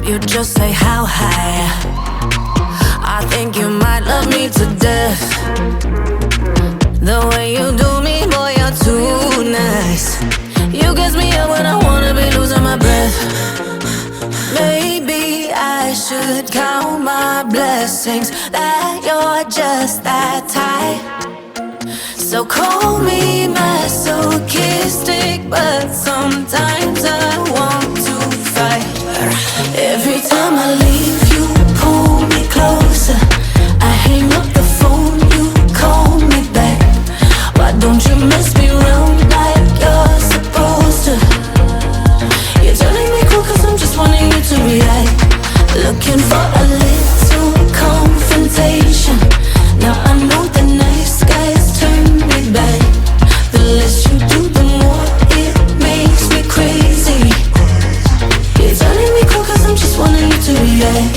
You just say how high. I think you might love me to death. The way you do me, boy, you're too nice. You get me up when I wanna be losing my breath. Maybe I should count my blessings that you're just that tight. So call me masochistic, but sometimes I want to fight. Every time I leave, you pull me closer. I hang up the phone, you call me back. Why don't you mess me around like you're supposed to? You're telling me cool cause I'm just wanting you to react. Looking for a little confrontation. Now I know the nice guys turn me back. The less you do, the more it makes me crazy. You're telling me cool cause I'm just wanting you to react.